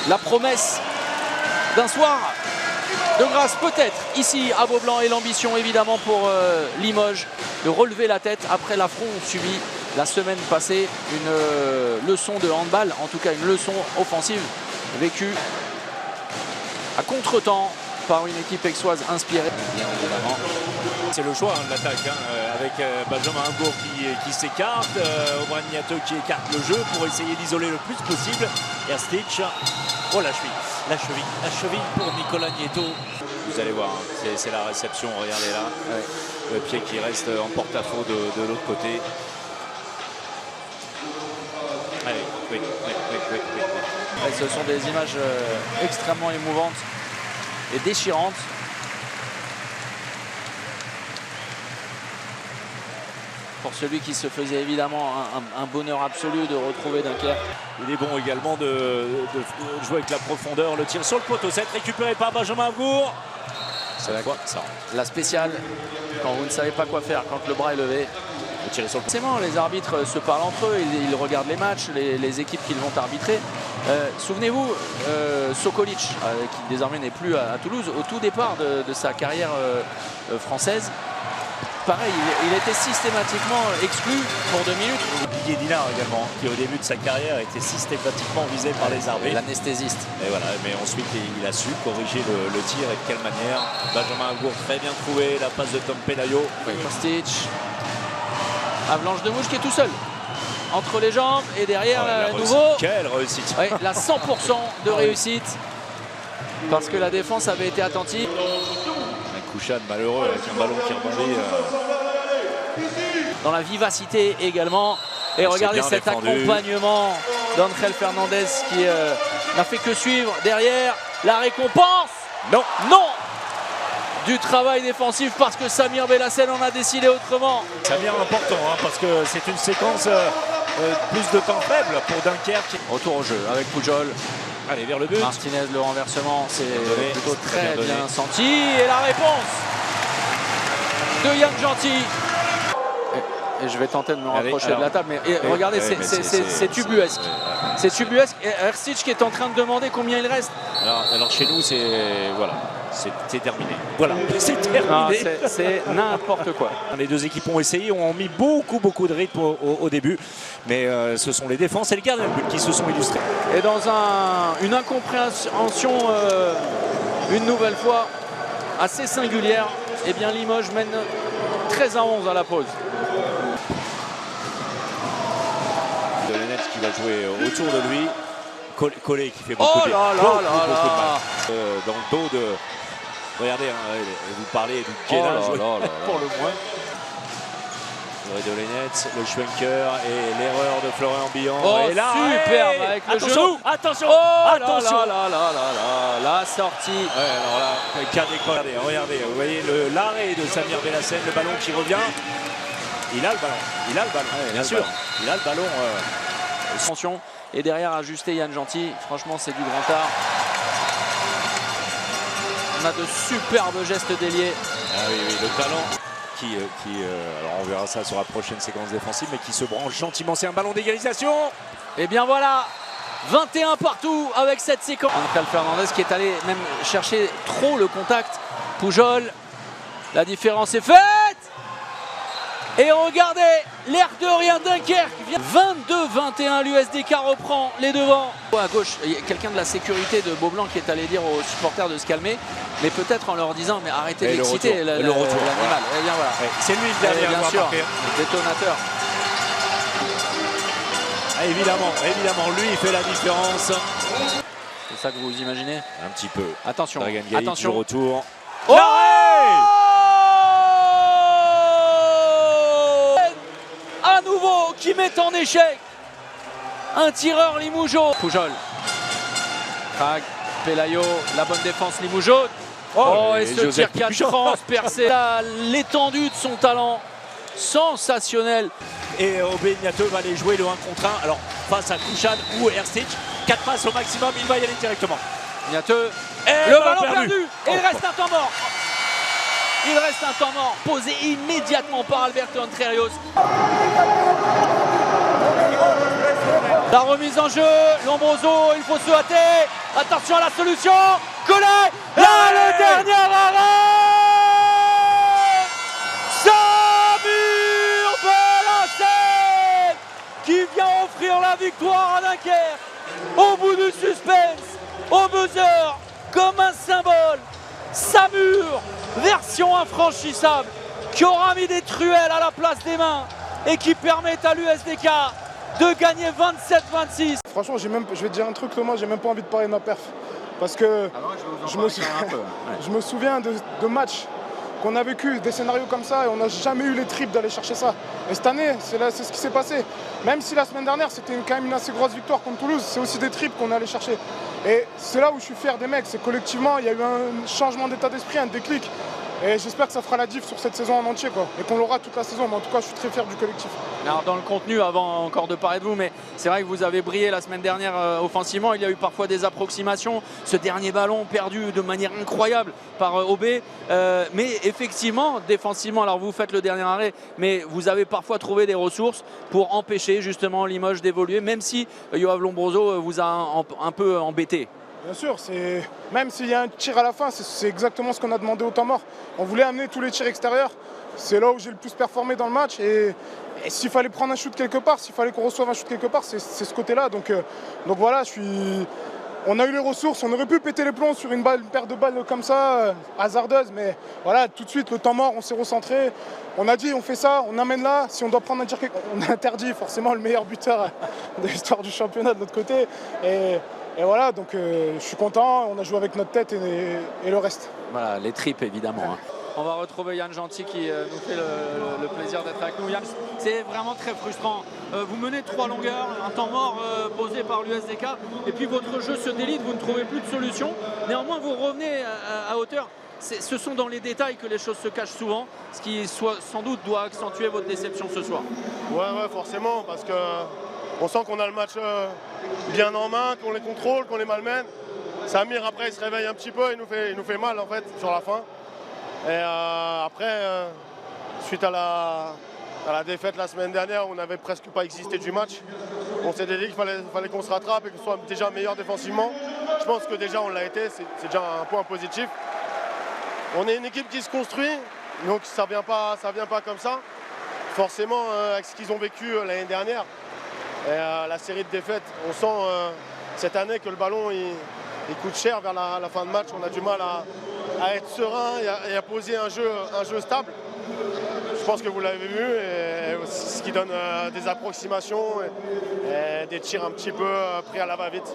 La promesse d'un soir de grâce peut-être ici à Beaublanc et l'ambition évidemment pour Limoges de relever la tête après l'affront subi la semaine passée. Une leçon de handball, en tout cas une leçon offensive vécue à contre-temps par une équipe aixoise inspirée. Bien évidemment. C'est le choix de l'attaque avec Benjamin Hambourg qui s'écarte, Omran Niato qui écarte le jeu pour essayer d'isoler le plus possible. Erstich, oh la cheville pour Nicolas Nieto. Vous allez voir, c'est la réception, regardez là, ouais. Le pied qui reste en porte-à-faux de l'autre côté. Allez, oui. Et ce sont des images extrêmement émouvantes et déchirantes. Pour celui qui se faisait évidemment un bonheur absolu de retrouver Dunkerque. Il est bon également de jouer avec la profondeur. Le tir sur le poteau 7 récupéré par Benjamin Hambourg. La spéciale, quand vous ne savez pas quoi faire, quand le bras est levé. Forcément, les arbitres se parlent entre eux, ils regardent les matchs, les équipes qu'ils vont arbitrer. Souvenez-vous, Sokolic, qui désormais n'est plus à Toulouse, au tout départ de sa carrière française, pareil, il était systématiquement exclu pour 2 minutes. Didier Dinard également, qui au début de sa carrière était systématiquement visé par les arbitres. L'anesthésiste. Et voilà, mais ensuite il a su corriger le tir et de quelle manière. Benjamin Hambourg très bien trouvé, la passe de Tom Pelayo. Stitch. Avalanche de Mouche qui est tout seul. Entre les jambes et derrière nouveau. Quelle réussite. Ouais, la 100% de réussite. Parce que la défense avait été attentive. Kouchan malheureux avec un ballon qui rebondit. Dans la vivacité également. Et regardez cet accompagnement d'Angel Fernandez qui n'a fait que suivre. Derrière, la récompense. Non. Du travail défensif parce que Samir Belhassen en a décidé autrement. Samir important parce que c'est une séquence plus de temps faible pour Dunkerque. Retour au jeu avec Pujol. Allez, vers le but. Martinez, le renversement, c'est plutôt très bien senti. Et la réponse de Yann Gentil. Et je vais tenter de me rapprocher de la table, mais regardez, c'est tubuesque. C'est tubuesque. Et Erstich qui est en train de demander combien il reste. Alors chez nous, c'est terminé. Voilà, c'est terminé. C'est n'importe quoi. Les deux équipes ont essayé, ont mis beaucoup de rythme au début. Mais ce sont les défenses et les gardiens de but qui se sont illustrés. Et dans une incompréhension, une nouvelle fois, assez singulière, eh bien Limoges mène 13-11 à la pause. Delenez qui va jouer autour de lui. Collet qui fait beaucoup de mal. Dans le dos de... Regardez, vous parlez du gainage pour le moins. Delenez, le Schwenker et l'erreur de Florian Billon. Et là, superbe avec le genou. Attention. La sortie. Alors là, regardez, vous voyez l'arrêt de Samir Belhassen, le ballon qui revient. Il a le ballon. Bien sûr. Il a le ballon. Attention. Et derrière, ajuster Yann Gentil. Franchement, c'est du grand art. On a de superbes gestes déliés. Ah oui, le talent. Alors on verra ça sur la prochaine séquence défensive, mais qui se branche gentiment. C'est un ballon d'égalisation. Et bien voilà, 21 partout avec cette séquence. Angel Fernandez qui est allé même chercher trop le contact. Pujol, la différence est faite. Et regardez, l'air de rien, Dunkerque vient 22-21, l'USDK reprend les devants. À gauche, il y a quelqu'un de la sécurité de Beaublanc qui est allé dire aux supporters de se calmer, mais peut-être en leur disant mais arrêtez d'exciter l'animal. Et bien voilà. C'est lui le dernier, bien sûr, le détonateur. Ah, évidemment, lui il fait la différence. C'est ça que vous imaginez? Un petit peu. Attention, attention. Retour. Oh, à nouveau qui met en échec un tireur limougeot. Pujol, Krag, Pelayo, la bonne défense limougeot. Et ce tir qui a transpercé l'étendue de son talent sensationnel. Et Aubé Niato va aller jouer le 1 contre 1. Alors face à Kouchan ou Erstich, 4 passes au maximum, il va y aller directement. Niato, le ballon perdu. Et il reste un temps mort. Il reste un temps mort posé immédiatement par Alberto Entrerios. La remise en jeu, Lombroso, il faut se hâter. Attention à la solution. Collet, là le dernier arrêt. Samur Bellassem qui vient offrir la victoire à Dunkerque. Au bout du suspense, au buzzer, comme un symbole. Samur, version infranchissable, qui aura mis des truelles à la place des mains et qui permet à l'USDK de gagner 27-26. Franchement, je vais te dire un truc, Thomas, j'ai même pas envie de parler de ma perf. Parce que je me souviens de matchs qu'on a vécu, des scénarios comme ça, et on n'a jamais eu les tripes d'aller chercher ça. Et cette année, c'est ce qui s'est passé. Même si la semaine dernière, c'était quand même une assez grosse victoire contre Toulouse, c'est aussi des tripes qu'on est allé chercher. Et c'est là où je suis fier des mecs, c'est collectivement, il y a eu un changement d'état d'esprit, un déclic. Et j'espère que ça fera la diff sur cette saison en entier, quoi. Et qu'on l'aura toute la saison. Mais en tout cas, je suis très fier du collectif. Alors dans le contenu, avant encore de parler de vous, mais c'est vrai que vous avez brillé la semaine dernière offensivement. Il y a eu parfois des approximations. Ce dernier ballon perdu de manière incroyable par OB. Mais effectivement, défensivement, alors vous faites le dernier arrêt, mais vous avez parfois trouvé des ressources pour empêcher justement Limoges d'évoluer, même si Yoav Lombroso vous a un peu embêté. Bien sûr, même s'il y a un tir à la fin, c'est exactement ce qu'on a demandé au temps mort. On voulait amener tous les tirs extérieurs. C'est là où j'ai le plus performé dans le match. Et s'il fallait prendre un shoot quelque part, s'il fallait qu'on reçoive un shoot quelque part, c'est ce côté-là. Donc voilà, on a eu les ressources. On aurait pu péter les plombs sur une paire de balles comme ça, hasardeuse. Mais voilà, tout de suite, le temps mort, on s'est recentré. On a dit, on fait ça, on amène là. Si on doit prendre un tir, on interdit forcément le meilleur buteur de l'histoire du championnat de notre côté. Et voilà, donc je suis content, on a joué avec notre tête et le reste. Voilà, les tripes évidemment. Hein. On va retrouver Yann Gentil qui nous fait le plaisir d'être avec nous. Yann, c'est vraiment très frustrant. Vous menez 3 longueurs, un temps mort posé par l'USDK, et puis votre jeu se délite, vous ne trouvez plus de solution. Néanmoins, vous revenez à hauteur. Ce sont dans les détails que les choses se cachent souvent, ce qui sans doute doit accentuer votre déception ce soir. Ouais, forcément, parce que on sent qu'on a le match bien en main, qu'on les contrôle, qu'on les malmène. Samir, après, il se réveille un petit peu, il nous fait mal en fait sur la fin. Et après, suite à la défaite la semaine dernière, on n'avait presque pas existé du match. On s'est dit qu'il fallait qu'on se rattrape et qu'on soit déjà meilleur défensivement. Je pense que déjà on l'a été, c'est déjà un point positif. On est une équipe qui se construit, donc ça vient pas comme ça. Forcément, avec ce qu'ils ont vécu l'année dernière, et la série de défaites, on sent cette année que le ballon il coûte cher vers la fin de match. On a du mal à être serein et à poser un jeu stable. Je pense que vous l'avez vu, et ce qui donne des approximations et des tirs un petit peu pris à la va-vite.